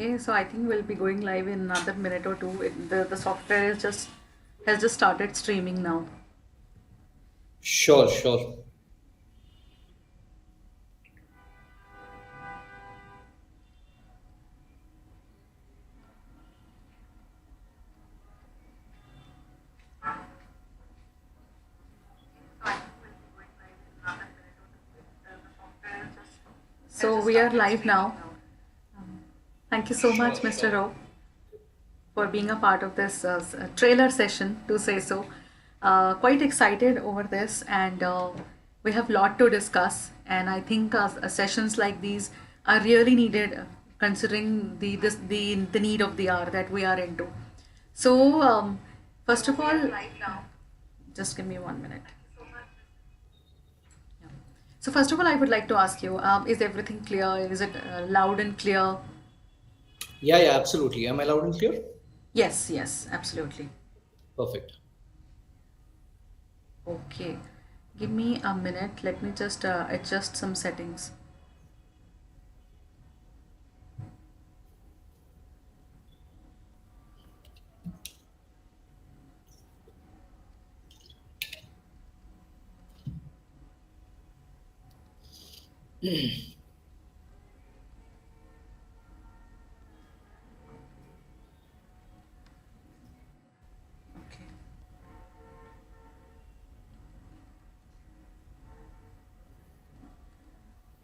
Okay, so I think we'll be going live in another minute or two. The software is just has just started streaming now. Sure, sure. So we are live now. Thank you so much, Sure, Mr. sure. Rao, for being a part of this trailer session, to say so. Quite excited over this, and we have a lot to discuss. And I think sessions like these are really needed, considering the need of the hour that we are into. So, first of all, just give me 1 minute. Yeah. So first of all, I would like to ask you, is everything clear? Is it loud and clear? Yeah, yeah, absolutely. Am I loud and clear? Yes, yes, absolutely. Perfect. Okay. Give me a minute. Let me just adjust some settings. Okay.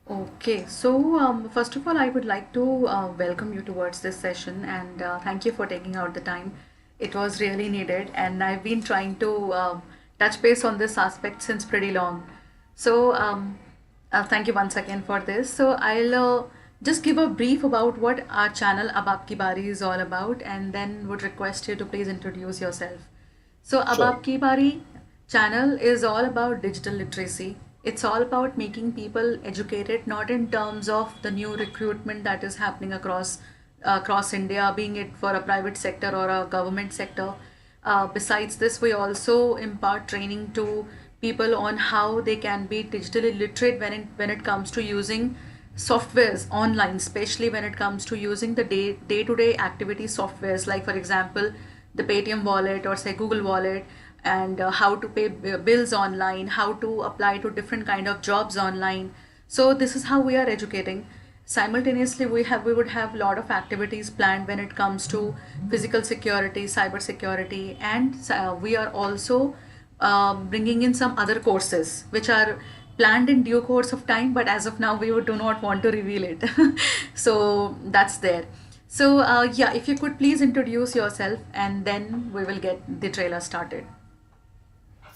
Okay, so first of all, I would like to welcome you towards this session and thank you for taking out the time. It was really needed, and I've been trying to touch base on this aspect since pretty long. So, thank you once again for this. So, I'll just give a brief about what our channel Abab Ki Bari is all about, and then would request you to please introduce yourself. So, Sure. Abab Ki Bari channel is all about digital literacy. It's all about making people educated, not in terms of the new recruitment that is happening across India, being it for a private sector or a government sector. Besides this, we also impart training to people on how they can be digitally literate when it comes to using softwares online, especially when it comes to using the day-to-day activity softwares, like for example the Paytm wallet or say Google wallet, and how to pay bills online, how to apply to different kind of jobs online. So this is how we are educating. Simultaneously, we would have a lot of activities planned when it comes to physical security, cyber security, and we are also bringing in some other courses which are planned in due course of time, but as of now we do not want to reveal it. So that's there. So yeah, if you could please introduce yourself and then we will get the trailer started.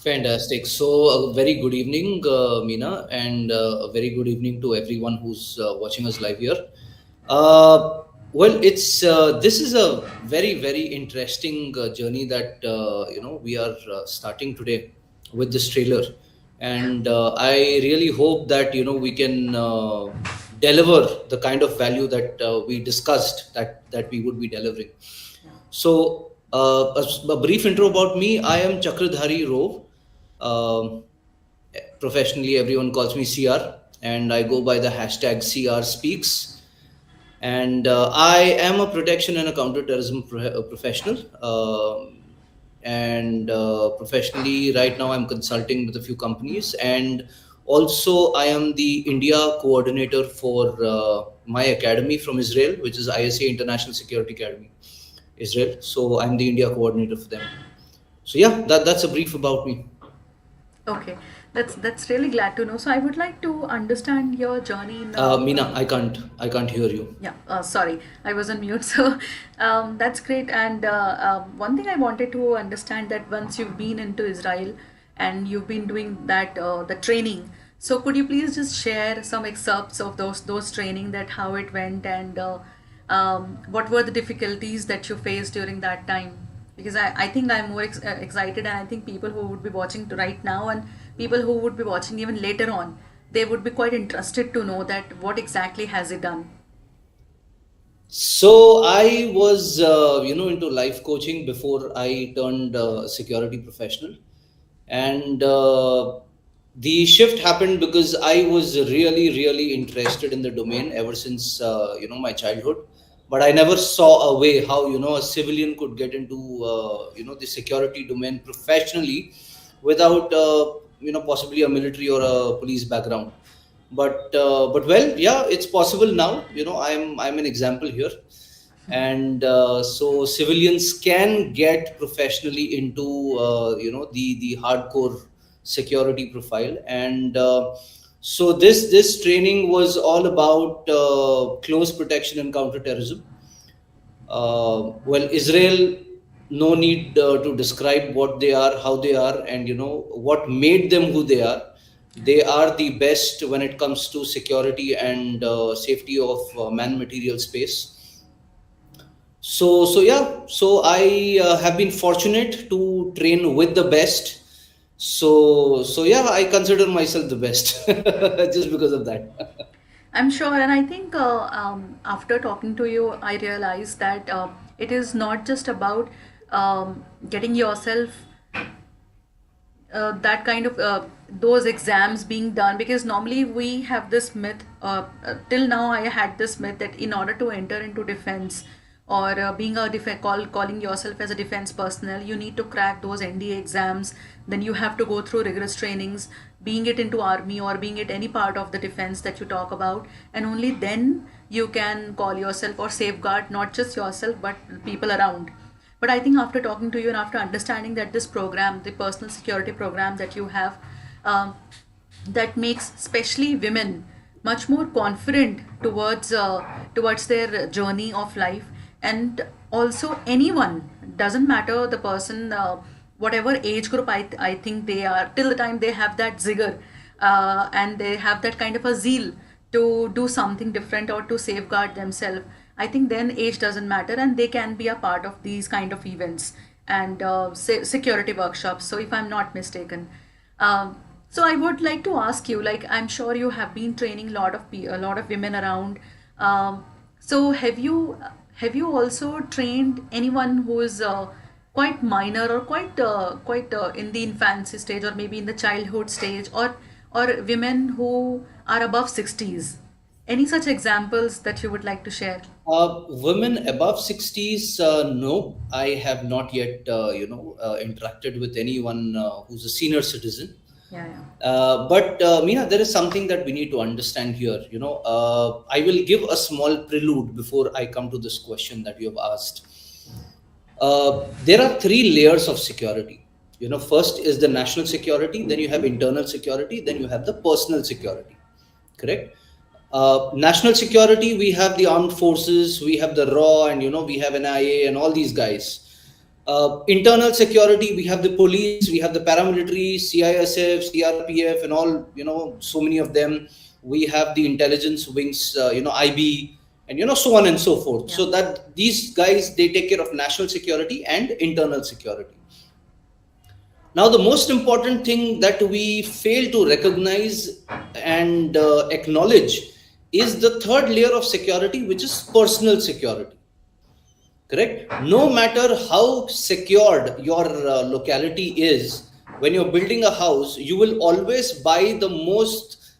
Fantastic. So, a very good evening, Meena, and a very good evening to everyone who's watching us live here. Well, this is a very, very interesting journey that we are starting today with this trailer, and I really hope that we can deliver the kind of value that we discussed that we would be delivering. Yeah. So, a brief intro about me. I am Chakradhari Rove. Um, Professionally, everyone calls me CR, and I go by the hashtag CR Speaks. And I am a protection and a counterterrorism professional. And professionally, right now, I'm consulting with a few companies, and also I am the India coordinator for my academy from Israel, which is ISA International Security Academy, Israel. So I'm the India coordinator for them. So yeah, that's a brief about me. Okay, that's really glad to know. So I would like to understand your journey in Meena, I can't hear you. yeah, sorry, I was on mute. So that's great. And one thing I wanted to understand, that once you've been into Israel and you've been doing that the training, so could you please just share some excerpts of those training, that how it went, and what were the difficulties that you faced during that time? Because I think I'm more excited, and I think people who would be watching right now and people who would be watching even later on, they would be quite interested to know that what exactly has it done. So I was, into life coaching before I turned security professional, and the shift happened because I was really, really interested in the domain ever since my childhood. but I never saw a way how, a civilian could get into the security domain professionally without possibly a military or a police background. But well, yeah, it's possible now. I'm an example here. And so civilians can get professionally into the hardcore security profile. And so this training was all about close protection and counterterrorism. Well, Israel, no need to describe what they are, how they are, and what made them who they are. They are the best when it comes to security and safety of man material space. So yeah, so I have been fortunate to train with the best. So yeah, I consider myself the best just because of that. I'm sure, and I think after talking to you, I realized that it is not just about getting yourself that kind of those exams being done, because normally we have this myth, till now I had this myth that in order to enter into defense or being a calling yourself as a defense personnel, you need to crack those NDA exams, then you have to go through rigorous trainings, being it into army or being it any part of the defense that you talk about, and only then you can call yourself or safeguard not just yourself but people around. But I think after talking to you and after understanding that this program, the personal security program that you have, um, that makes especially women much more confident towards their journey of life, and also anyone, doesn't matter the person, whatever age group I think they are, till the time they have that zigger and they have that kind of a zeal to do something different or to safeguard themselves, I think then age doesn't matter and they can be a part of these kind of events and security workshops. So, if I'm not mistaken. So, I would like to ask you, like, I'm sure you have been training a lot of women around. So, have you also trained anyone who is quite minor or quite in the infancy stage or maybe in the childhood stage, or women who are above 60s? Any such examples that you would like to share? Women above 60s, no, I have not yet, interacted with anyone who's a senior citizen. Yeah, yeah. But Meena, there is something that we need to understand here. I will give a small prelude before I come to this question that you have asked. There are three layers of security. First is the national security, then you have internal security, then you have the personal security. Correct? National security, we have the armed forces, we have the raw, and we have NIA and all these guys. Internal security, we have the police, we have the paramilitary, CISF, CRPF, and all, so many of them. We have the intelligence wings, IB, and so on and so forth. Yeah. So that these guys, they take care of national security and internal security. Now, the most important thing that we fail to recognize and acknowledge is the third layer of security, which is personal security. Correct? No matter how secured your locality is, when you're building a house, you will always buy the most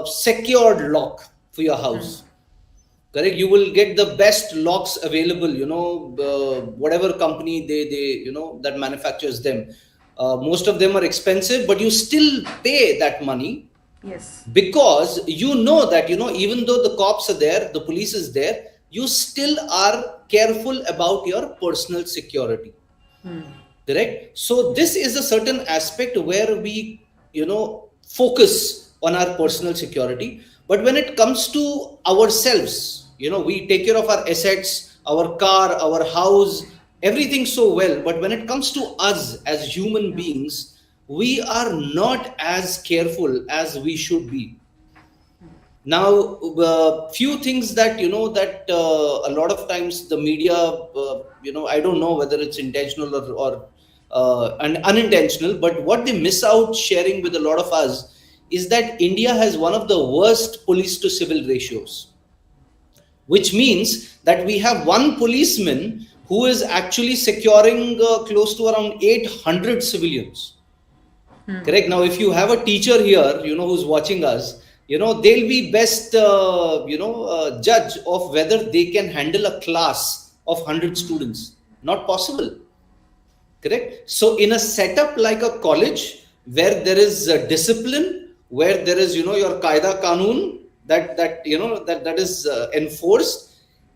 secured lock for your house. Correct? You will get the best locks available, whatever company they that manufactures them. Most of them are expensive, but you still pay that money Yes. because you know that, even though the cops are there, the police is there, you still are careful about your personal security. Correct? So this is a certain aspect where we, focus on our personal security. But when it comes to ourselves, we take care of our assets, our car, our house, everything so well. But when it comes to us as human Yeah. beings, we are not as careful as we should be. Now, few things that a lot of times the media, I don't know whether it's intentional or and unintentional, but what they miss out sharing with a lot of us is that India has one of the worst police to civil ratios, which means that we have one policeman who is actually securing close to around 800 civilians. Correct? Now, if you have a teacher here, who's watching us, They'll be best judge of whether they can handle a class of 100 students. Not possible. Correct. So in a setup like a college, where there is discipline, where there is your qaida kanun, that is enforced.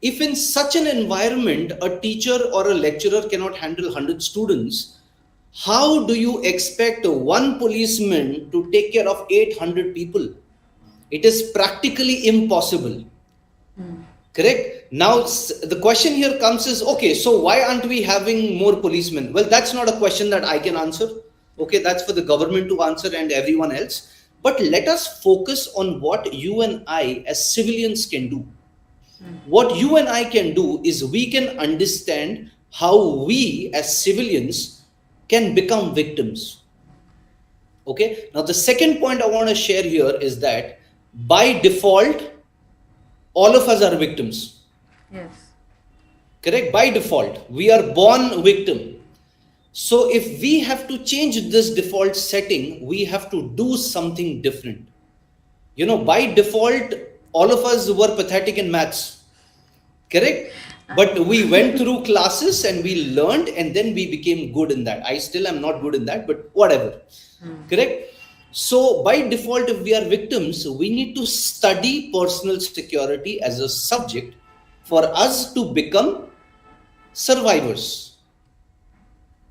If in such an environment a teacher or a lecturer cannot handle 100 students, how do you expect one policeman to take care of 800 people? It is practically impossible. Correct. Now, the question here comes is, okay, so why aren't we having more policemen? Well, that's not a question that I can answer. Okay, that's for the government to answer and everyone else. But let us focus on what you and I as civilians can do. What you and I can do is we can understand how we as civilians can become victims. Okay, now the second point I want to share here is that by default, all of us are victims. Yes. Correct. By default we are born victim. So if we have to change this default setting, we have to do something different. By default all of us were pathetic in maths. Correct. But we went through classes and we learned, and then we became good in that. I still am not good in that, but whatever. Correct. So by default, if we are victims, we need to study personal security as a subject for us to become survivors.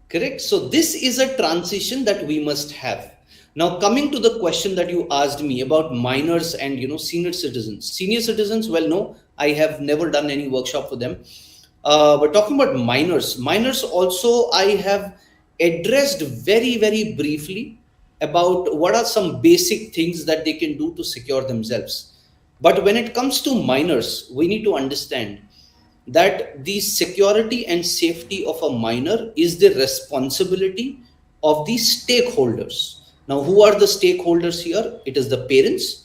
Correct. So this is a transition that we must have. Now, coming to the question that you asked me about minors and senior citizens. Senior citizens, well, no, I have never done any workshop for them. But talking about minors also I have addressed very, very briefly about what are some basic things that they can do to secure themselves. But when it comes to minors, we need to understand that the security and safety of a minor is the responsibility of the stakeholders. Now, who are the stakeholders here? It is the parents,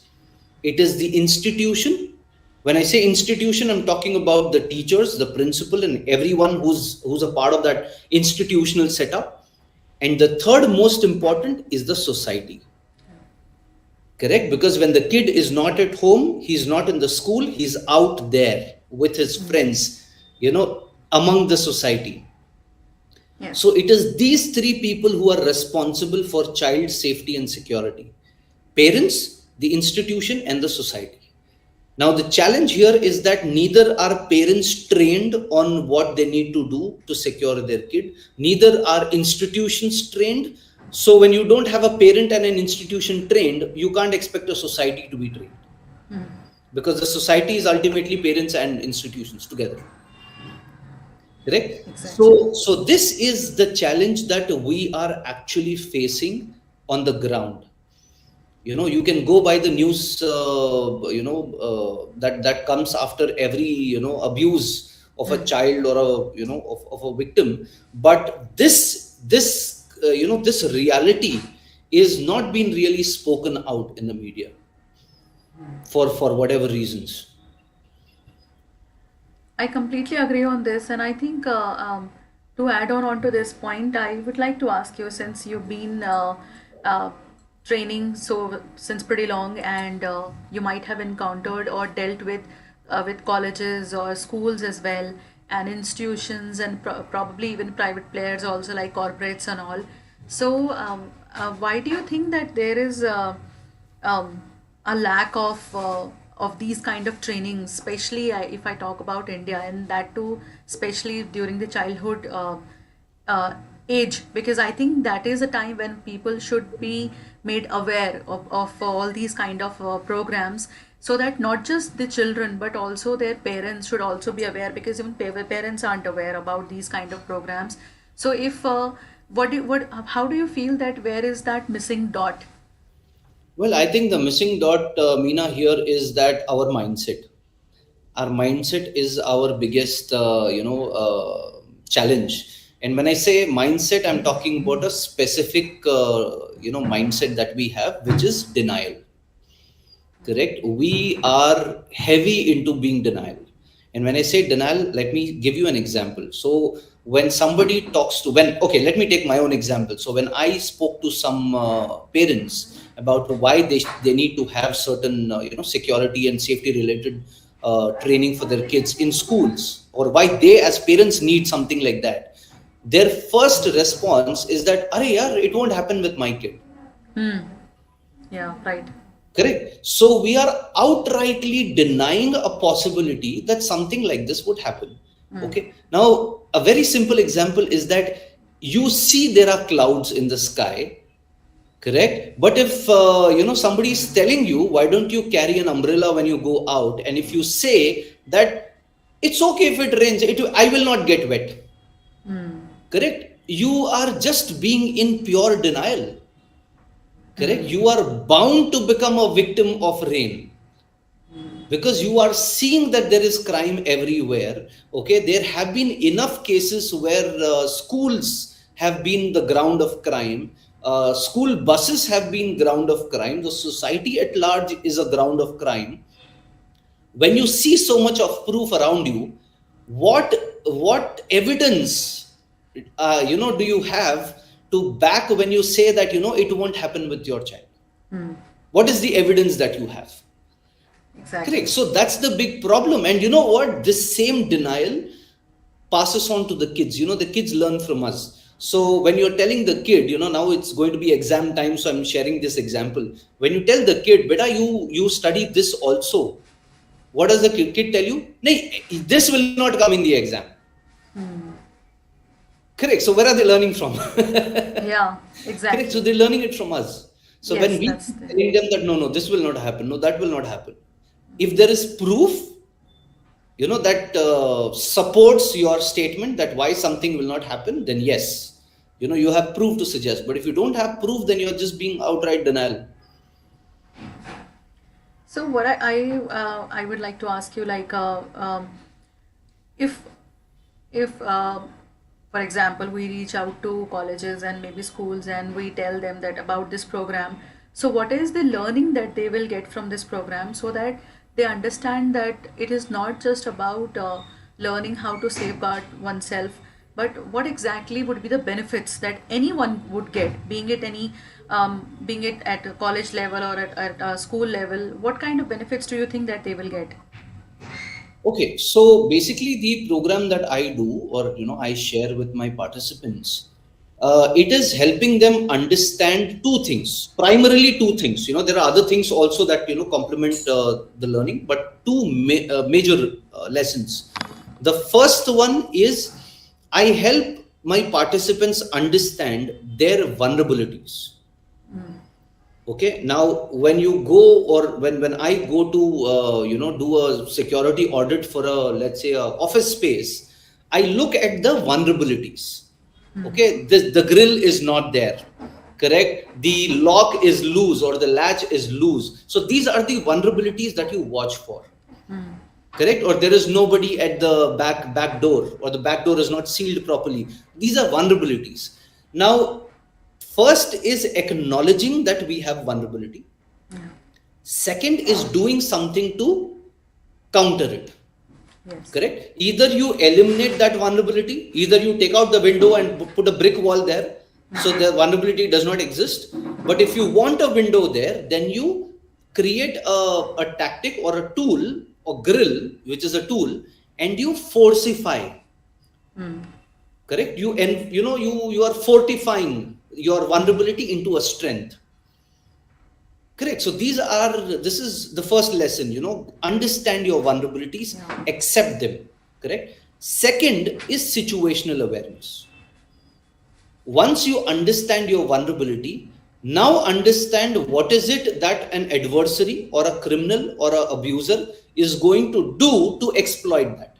it is the institution. When I say institution, I'm talking about the teachers, the principal, and everyone who's a part of that institutional setup. And the third most important is the society. Correct? Because when the kid is not at home, he's not in the school, he's out there with his friends, among the society. Yes. So it is these three people who are responsible for child safety and security: parents, the institution, and the society. Now, the challenge here is that neither are parents trained on what they need to do to secure their kid, neither are institutions trained. So, when you don't have a parent and an institution trained, you can't expect a society to be trained, because the society is ultimately parents and institutions together. Correct? Exactly. So this is the challenge that we are actually facing on the ground. You can go by the news that comes after every abuse of a child or of a victim. But this reality is not being really spoken out in the media for whatever reasons. I completely agree on this, and I think to add on onto this point, I would like to ask you, since you've been uh, training so since pretty long, and you might have encountered or dealt with colleges or schools as well, and institutions, and probably even private players also, like corporates and all. So, why do you think that there is um, a lack of these kind of trainings, especially if I talk about India, and that too, especially during the childhood uh, age, because I think that is a time when people should be made aware of all these kind of programs, so that not just the children but also their parents should also be aware, because even parents aren't aware about these kind of programs. So if what how do you feel that where is that missing dot? Well, I think the missing dot, Meena, here is that our mindset. Our mindset is our biggest, challenge. And when I say mindset, I'm talking about a specific, mindset that we have, which is denial. Correct. We are heavy into being denial. And when I say denial, let me give you an example. So when somebody talks to, when, okay, let me take my own example. So when I spoke to some parents, about why they need to have certain security and safety related training for their kids in schools, or why they as parents need something like that, their first response is that, "Arey yaar, it won't happen with my kid." Hmm. Yeah, right. Correct. So we are outrightly denying a possibility that something like this would happen. Okay. Now, a very simple example is that you see there are clouds in the sky, correct? But if somebody is telling you, why don't you carry an umbrella when you go out? And if you say that it's okay if it rains, I will not get wet, correct? You are just being in pure denial, correct? You are bound to become a victim of rain because you are seeing that there is crime everywhere. Okay, there have been enough cases where schools have been the ground of crime, school buses have been ground of crime, the society at large is a ground of crime. When you see so much of proof around you, what evidence do you have to back when you say that it won't happen with your child? What is the evidence that you have? Correct. Exactly. So that's the big problem. And you know what? This same denial passes on to the kids. The kids learn from us. So when you're telling the kid, now it's going to be exam time, so I'm sharing this example. When you tell the kid, beta, you study this also. What does the kid tell you? Nay, this will not come in the exam. Correct. So where are they learning from? Yeah, Correct. So exactly. they're learning it from us. So when Yes, we that's keep the. telling them that no, this will not happen, no, that will not happen. If there is proof, that supports your statement that why something will not happen, then yes, you have proof to suggest. But if you don't have proof, then you're just being outright denial. So what I would like to ask you, like, if if for example we reach out to colleges and maybe schools and we tell them that about this program, so what is the learning that they will get from this program, so that they understand that it is not just about learning how to safeguard oneself, but what exactly would be the benefits that anyone would get, being it at a college level or at a school level, what kind of benefits do you think that they will get? Okay, so basically the program that I do, or I share with my participants, it is helping them understand two things, primarily two things. There are other things also that complement the learning, but two major lessons. The first one is I help my participants understand their vulnerabilities. Okay, now when you go, or when I go to do a security audit for a, let's say, a office space, I look at the vulnerabilities. Okay, the grill is not there, correct, the lock is loose or the latch is loose, so these are the vulnerabilities that you watch for, correct, or there is nobody at the back door, or the back door is not sealed properly. These are vulnerabilities. Now, first is acknowledging that we have vulnerability. Second is doing something to counter it. Yes. Correct? Either you eliminate that vulnerability, either you take out the window and put a brick wall there, so the vulnerability does not exist. But if you want a window there, then you create a tactic or a tool or grill, which is a tool, and you forcify. Correct? You are fortifying your vulnerability into a strength. Correct. So this is the first lesson, understand your vulnerabilities, Yeah. accept them. Correct. Second is situational awareness. Once you understand your vulnerability, now understand what is it that an adversary or a criminal or an abuser is going to do to exploit that.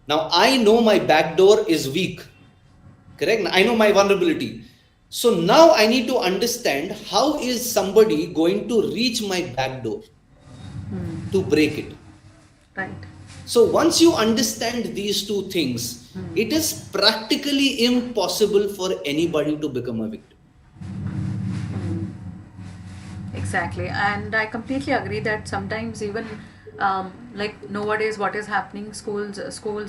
Now, I know my back door is weak. Correct. I know my vulnerability. So now I need to understand how is somebody going to reach my back door to break it. Right. So once you understand these two things, it is practically impossible for anybody to become a victim. Exactly, and I completely agree that sometimes even like nowadays, what is happening,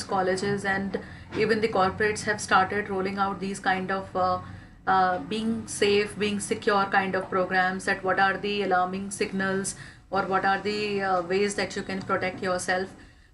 colleges, and even the corporates have started rolling out these kind of being safe, being secure kind of programs, that what are the alarming signals or what are the ways that you can protect yourself.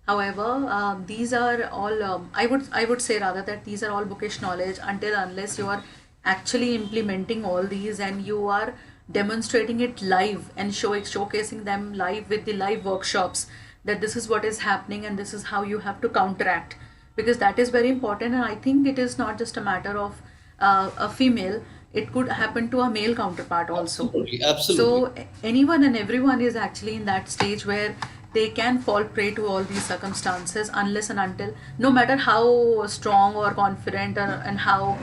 However, these are all, I would say rather that these are all bookish knowledge until unless you are actually implementing all these and you are demonstrating it live and showcasing them live with the live workshops, that this is what is happening and this is how you have to counteract, because that is very important. And I think it is not just a matter of a female, it could happen to a male counterpart also. Absolutely, absolutely. So anyone and everyone is actually in that stage where they can fall prey to all these circumstances unless and until, no matter how strong or confident and how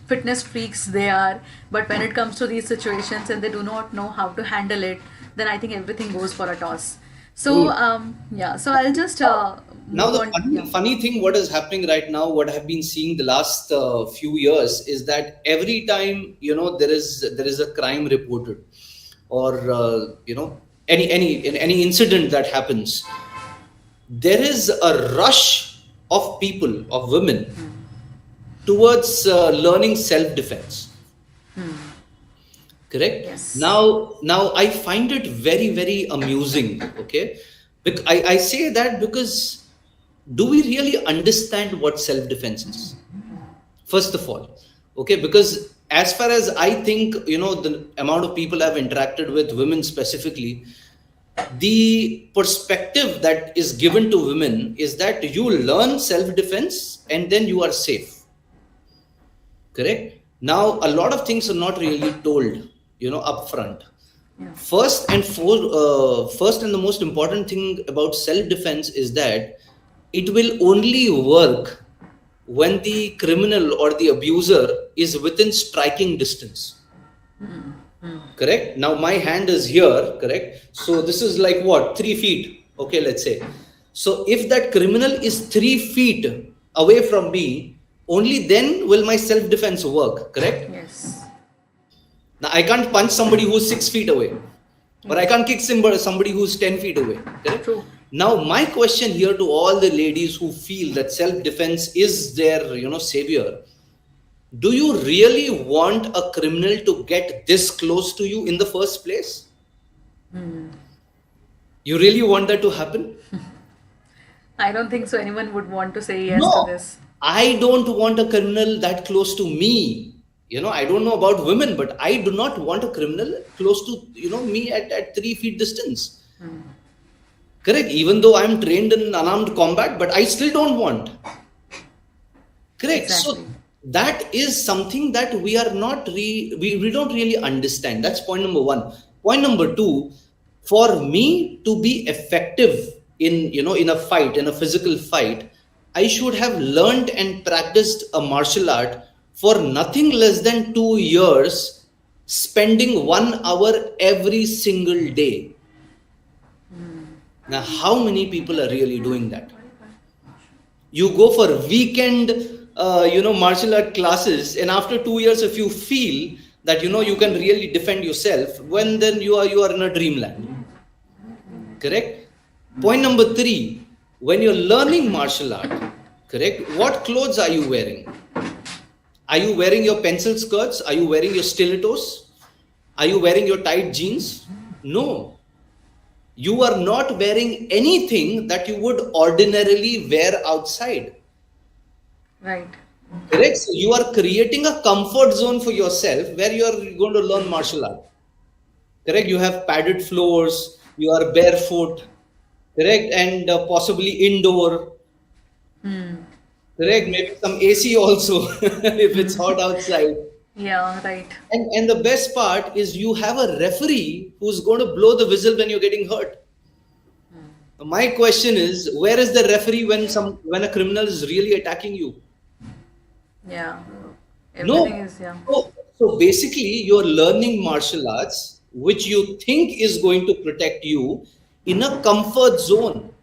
fitness freaks they are, but when it comes to these situations and they do not know how to handle it, then I think everything goes for a toss. So True. yeah, so I'll just Now move the on. Yeah. funny thing, what is happening right now, what I have been seeing the last few years, is that every time there is a crime reported, or any incident that happens, there is a rush of people, of women, towards learning self defense. Correct. Yes. Now I find it very, very amusing. Okay, I say that because, do we really understand what self defense is? First of all, okay, because as far as I think, the amount of people I've interacted with, women specifically, the perspective that is given to women is that you learn self defense and then you are safe. Correct. Now a lot of things are not really told, upfront. Yeah. First and the most important thing about self defense is that it will only work when the criminal or the abuser is within striking distance. Correct. Now my hand is here. Correct. So this is like what, 3 feet, okay, let's say. So if that criminal is 3 feet away from me, only then will my self defense work. Correct. Yes. Now I can't punch somebody who's 6 feet away, or I Yes. can't kick somebody who's 10 feet away. Correct? True. Now my question here to all the ladies who feel that self-defense is their, savior: do you really want a criminal to get this close to you in the first place? You really want that to happen? I don't think so. Anyone would want to say yes to No, this. I don't want a criminal that close to me. I don't know about women, but I do not want a criminal close to, me at 3 feet distance. Correct. Even though I'm trained in unarmed combat, but I still don't want. Correct. Exactly. So that is something that we are not we don't really understand. That's point number one. Point number two, for me to be effective in a fight, in a physical fight, I should have learned and practiced a martial art for nothing less than 2 years, spending 1 hour every single day. Now, how many people are really doing that? You go for weekend, martial art classes, and after 2 years, if you feel that you can really defend yourself, when then you are in a dreamland. Correct. Point number three: when you're learning martial art, correct, what clothes are you wearing? Are you wearing your pencil skirts? Are you wearing your stilettos? Are you wearing your tight jeans? No. You are not wearing anything that you would ordinarily wear outside. Right. Correct? So you are creating a comfort zone for yourself where you are going to learn martial art. Correct? You have padded floors, you are barefoot, correct? And possibly indoor, correct? Maybe some AC also if it's hot outside. Yeah, right. And the best part is you have a referee who's going to blow the whistle when you're getting hurt. My question is, where is the referee when a criminal is really attacking you? Yeah. Everything No. is, yeah. So basically, you're learning martial arts, which you think is going to protect you in a comfort zone.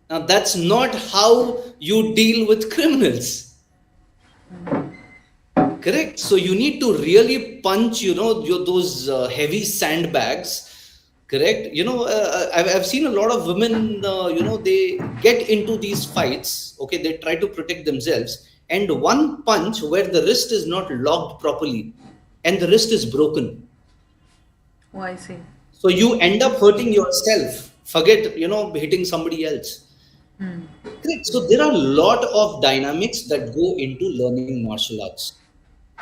Now, that's not how you deal with criminals. Correct. So you need to really punch, those heavy sandbags. Correct. I've seen a lot of women, they get into these fights. Okay, they try to protect themselves, and one punch where the wrist is not locked properly and the wrist is broken. Oh, I see. So you end up hurting yourself. Forget, hitting somebody else. Hmm. Correct. So there are a lot of dynamics that go into learning martial arts.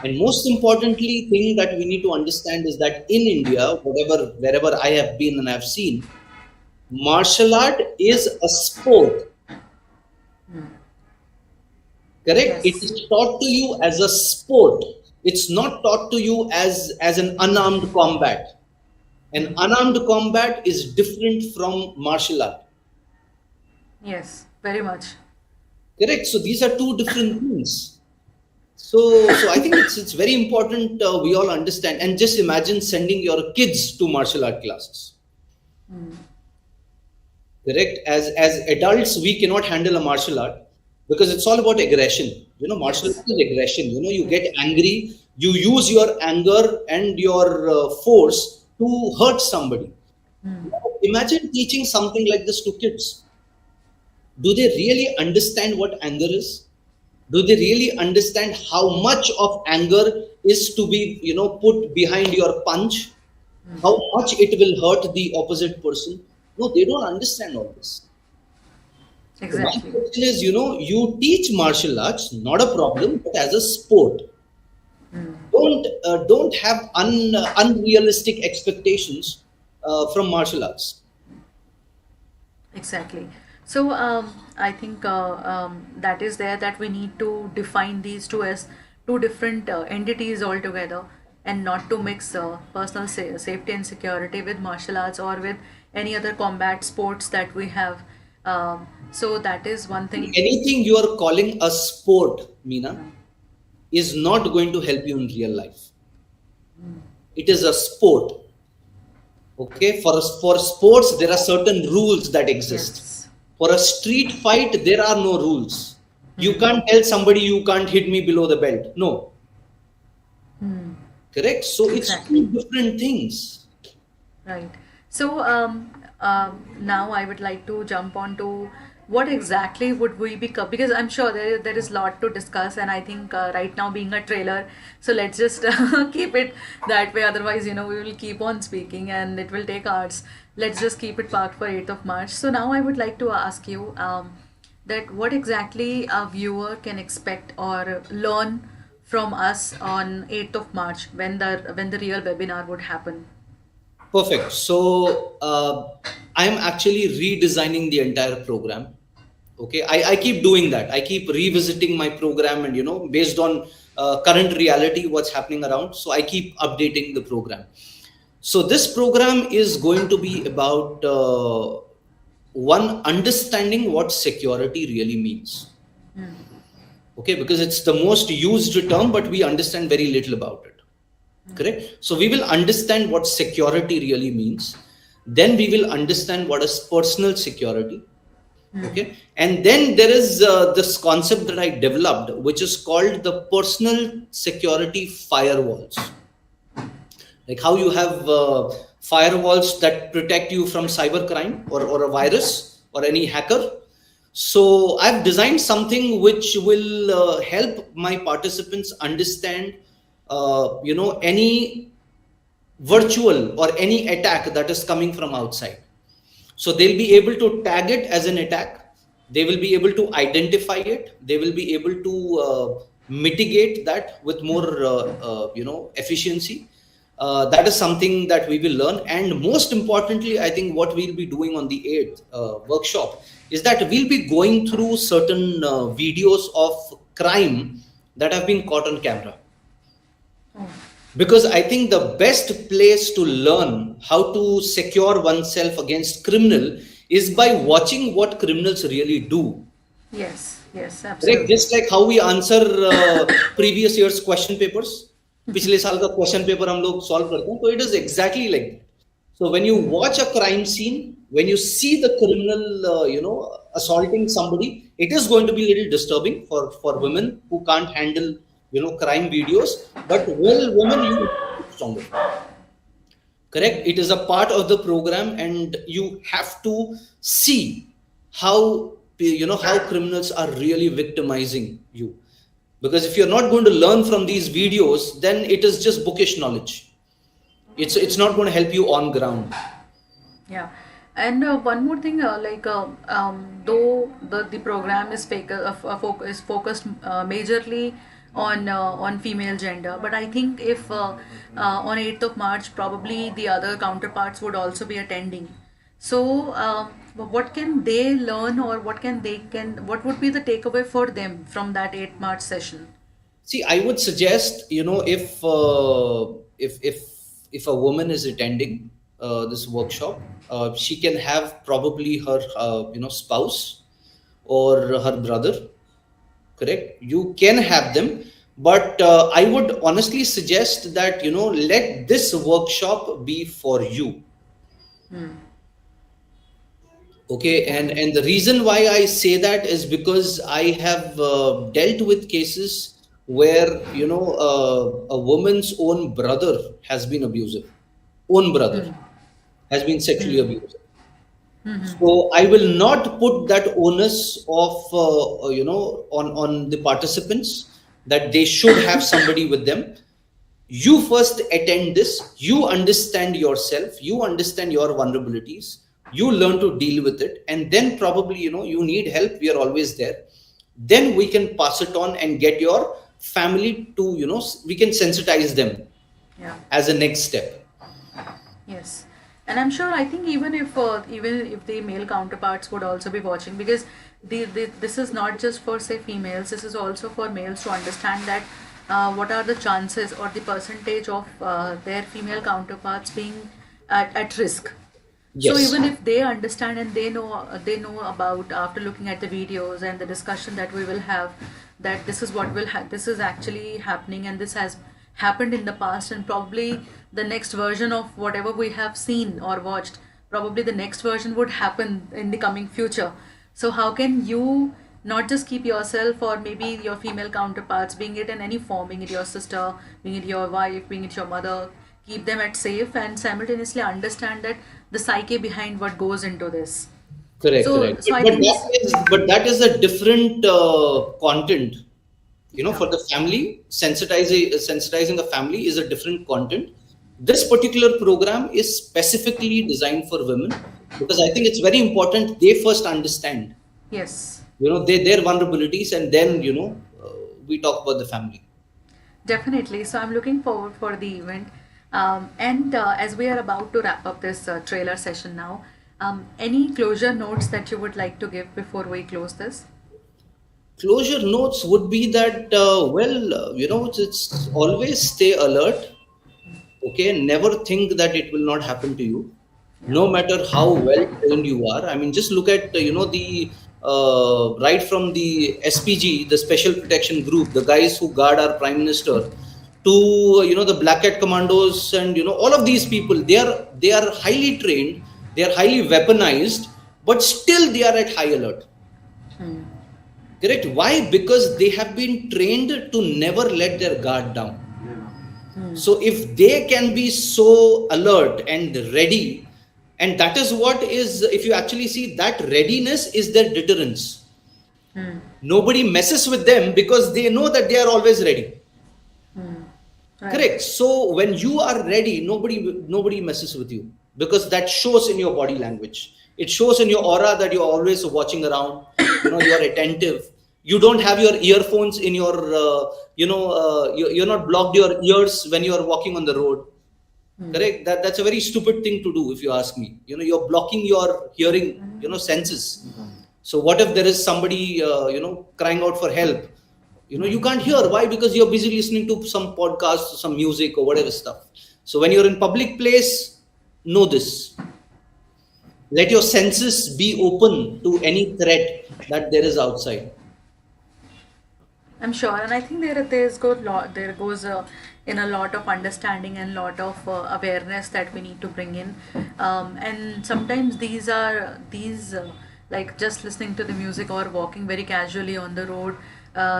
And most importantly, thing that we need to understand is that in India, wherever I have been and I've seen, martial art is a sport. Correct? It Yes. is taught to you as a sport. It's not taught to you as an unarmed combat. An unarmed combat is different from martial art. Yes. Very much. Correct? So these are two different things. So I think it's very important we all understand. And just imagine sending your kids to martial art classes. Correct? As adults, we cannot handle a martial art because it's all about aggression. Martial Yes. art is aggression. You get angry, you use your anger and your force to hurt somebody. Imagine teaching something like this to kids. Do they really understand what anger is? Do they really understand how much of anger is to be put behind your punch? How much it will hurt the opposite person? No, they don't understand all this. So my Exactly. question is, you teach martial arts, not a problem, but as a sport. Don't have unrealistic expectations from martial arts. Exactly. So I think that is there that we need to define these two as two different entities altogether, and not to mix personal safety and security with martial arts or with any other combat sports that we have. So that is one thing. Anything you are calling a sport, Meena, is not going to help you in real life. It is a sport. Okay, for sports there are certain rules that exist. Yes. For a street fight there are no rules. You Hmm. can't tell somebody you can't hit me below the belt. No, correct. So it's Exactly. two different things. Right. So now I would like to jump on to what exactly would we be because I'm sure there is a lot to discuss, and I think right now being a trailer, so let's just keep it that way. Otherwise, we will keep on speaking and it will take hours. Let's just keep it parked for 8th of March. So now I would like to ask you that what exactly a viewer can expect or learn from us on 8th of March when the real webinar would happen. Perfect. So I'm actually redesigning the entire program. Okay, I keep doing that. I keep revisiting my program, and based on current reality, what's happening around. So I keep updating the program. So this program is going to be about one, understanding what security really means. Okay, because it's the most used term, but we understand very little about it. Correct. So we will understand what security really means. Then we will understand what is personal security. Okay, and then there is this concept that I developed, which is called the personal security firewalls. Like how you have firewalls that protect you from cybercrime or a virus or any hacker. So I've designed something which will help my participants understand any virtual or any attack that is coming from outside. So they'll be able to tag it as an attack. They will be able to identify it. They will be able to mitigate that with more, efficiency. That is something that we will learn. And most importantly, I think what we'll be doing on the 8th workshop is that we'll be going through certain videos of crime that have been caught on camera, Oh, because I think the best place to learn how to secure oneself against criminal is by watching what criminals really do. yes, yes, Correct? absolutely. Just like how we answer previous year's question papers. पिछले साल का question paper हम लोग solve करते हैं, तो it is exactly like that. So when you watch a crime scene, when you see the criminal, assaulting somebody, it is going to be a little disturbing for women who can't handle, crime videos. But well, women, you will be stronger. Correct? It is a part of the program, and you have to see how how criminals are really victimizing you. Because if you're not going to learn from these videos, then it is just bookish knowledge. It's not going to help you on ground. Yeah, and one more thing, though the program is is focused majorly on female gender, but I think if on 8th of March, probably the other counterparts would also be attending. So, what can they learn, or what would be the takeaway for them from that 8th March session? See, I would suggest, if a woman is attending this workshop, she can have probably her spouse or her brother. Correct? You can have them, but I would honestly suggest that let this workshop be for you. Okay, and the reason why I say that is because I have dealt with cases where a woman's own brother has been abusive, own brother has been sexually abusive. So I will not put that onus of on the participants that they should have somebody with them. You first attend this, you understand yourself, you understand your vulnerabilities, you learn to deal with it, and then probably you need help, we are always there. Then we can pass it on and get your family to we can sensitize them Yeah. as a next step. Yes, and I'm sure. I think even if the male counterparts would also be watching, because this is not just for say females. This is also for males to understand that what are the chances or the percentage of their female counterparts being at risk. So Yes, even if they understand and they know about, after looking at the videos and the discussion that we will have, that this is what this is actually happening, and this has happened in the past, and probably the next version of whatever we have seen or watched, probably the next version would happen in the coming future. So how can you not just keep yourself or maybe your female counterparts, being it in any form, being it your sister, being it your wife, being it your mother, keep them at safe and simultaneously understand that the psyche behind what goes into this. correct, So correct. so I But think that is a different content. yeah. For the family, sensitizing a family is a different content. This particular program is specifically designed for women because I think it's very important they first understand, Yes, their vulnerabilities, and then we talk about the family. definitely. So I'm looking forward for the event. And as we are about to wrap up this trailer session now, any closure notes that you would like to give before we close this? Closure notes would be that, it's always stay alert. Okay, never think that it will not happen to you, Yeah. no matter how well trained you are. I mean, just look at the right from the SPG, the Special Protection Group, the guys who guard our Prime Minister, to the Black Cat Commandos, and all of these people. They are highly trained, they are highly weaponized, but still they are at high alert. Hmm. Correct? Why? Because they have been trained to never let their guard down. Hmm. So if they can be so alert and ready, and that is what is, if you actually see, that readiness is their deterrence. Hmm. Nobody messes with them because they know that they are always ready. Hmm. Right. Correct. So when you are ready, nobody messes with you because that shows in your body language. It shows in your aura that you're always watching around. You are attentive. You don't have your earphones in your. You're not blocked your ears when you are walking on the road. Hmm. Correct. That's a very stupid thing to do if you ask me. You're blocking your hearing. Senses. So what if there is somebody crying out for help? You can't hear. Why? Because you're busy listening to some podcast, some music, or whatever stuff. So when you're in public place, know this. Let your senses be open to any threat that there is outside. I'm sure, and I think there goes in a lot of understanding and lot of awareness that we need to bring in, and sometimes these like just listening to the music or walking very casually on the road.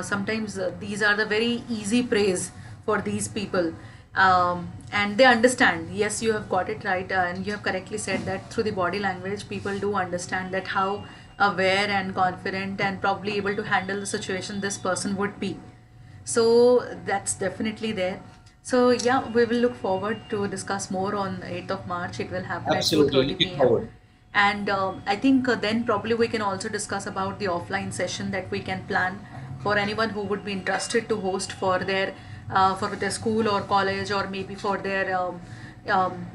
Sometimes these are the very easy praise for these people, and they understand. Yes, you have got it right, and you have correctly said that through the body language, people do understand that how aware and confident and probably able to handle the situation this person would be. So that's definitely there. So yeah, we will look forward to discuss more on 8th of March. It will happen at Absolutely 2:30 looking p.m. forward. And I think then probably we can also discuss about the offline session that we can plan for anyone who would be interested to host for their school or college, or maybe for their um,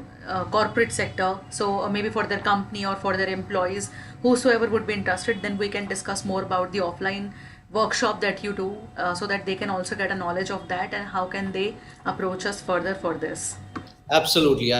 corporate sector. So maybe for their company or for their employees, whosoever would be interested, then we can discuss more about the offline workshop that you do, so that they can also get a knowledge of that and how can they approach us further for this. Absolutely.